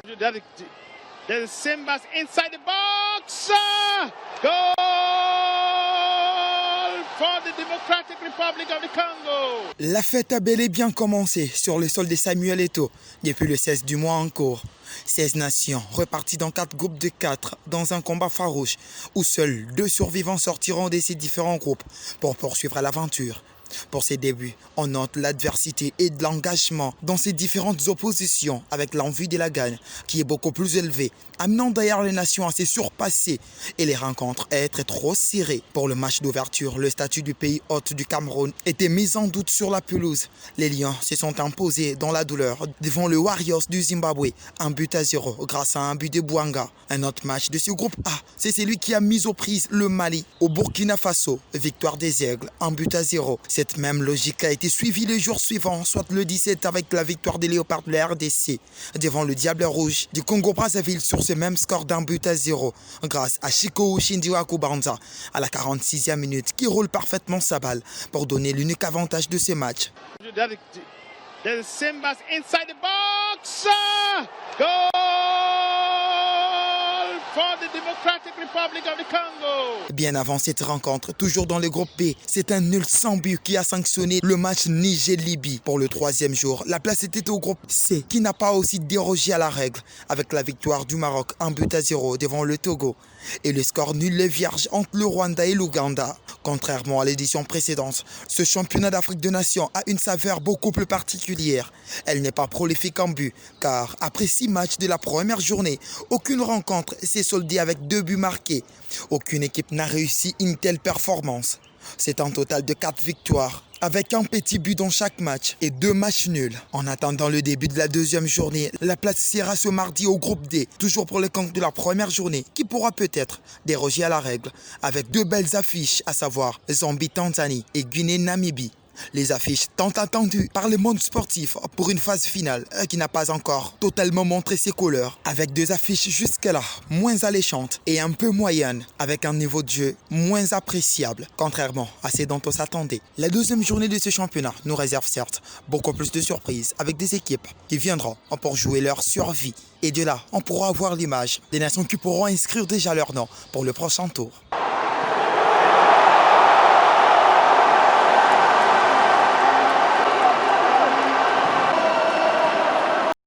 There's Simbas inside the box. Goal for the Democratic Republic of the Congo. La fête a bel et bien commencé sur le sol de Samuel Eto'o depuis le 16 du mois en cours. 16 nations reparties dans 4 groupes de 4 dans un combat farouche où seuls 2 survivants sortiront de ces différents groupes pour poursuivre l'aventure. Pour ses débuts, on note l'adversité et de l'engagement dans ces différentes oppositions avec l'envie de la gagne qui est beaucoup plus élevée, amenant d'ailleurs les nations à se surpasser et les rencontres à être trop serrées. Pour le match d'ouverture, le statut du pays hôte du Cameroun était mis en doute sur la pelouse. Les Lions se sont imposés dans la douleur devant le Warriors du Zimbabwe, 1-0 grâce à un but de Bouanga. Un autre match de ce groupe A, c'est celui qui a mis aux prises le Mali au Burkina Faso, victoire des Aigles, 1-0. Cette même logique a été suivie le jour suivant, soit le 17 avec la victoire des Léopards de la RDC devant le Diable Rouge du Congo-Brazzaville sur ce même score d'1-0 grâce à Chiko Shindiwa Kubanza à la 46e minute qui roule parfaitement sa balle pour donner l'unique avantage de ce match. There's Simbas inside the box. Goal for the Democratic Republic of the Congo. Bien avant cette rencontre, toujours dans le groupe B, c'est un nul sans but qui a sanctionné le match Niger-Libye. Pour le 3e jour, la place était au groupe C qui n'a pas aussi dérogé à la règle avec la victoire du Maroc 1-0 devant le Togo et le score nul et vierge entre le Rwanda et l'Ouganda. Contrairement à l'édition précédente, ce championnat d'Afrique de Nations a une saveur beaucoup plus particulière. Elle n'est pas prolifique en but, car après 6 matchs de la première journée, aucune rencontre s'est soldée avec 2 buts marqués. Aucune équipe n'a réussi une telle performance. C'est un total de 4 victoires, avec un petit but dans chaque match et 2 matchs nuls. En attendant le début de la 2e journée, la place sera ce mardi au groupe D, toujours pour le compte de la première journée, qui pourra peut-être déroger à la règle, avec 2 belles affiches, à savoir Zambie-Tanzanie et Guinée-Namibie. Les affiches tant attendues par le monde sportif pour une phase finale qui n'a pas encore totalement montré ses couleurs, avec 2 affiches jusque-là moins alléchantes et un peu moyennes, avec un niveau de jeu moins appréciable, contrairement à ce dont on s'attendait. La 2e journée de ce championnat nous réserve certes beaucoup plus de surprises, avec des équipes qui viendront pour jouer leur survie. Et de là, on pourra avoir l'image des nations qui pourront inscrire déjà leur nom pour le prochain tour.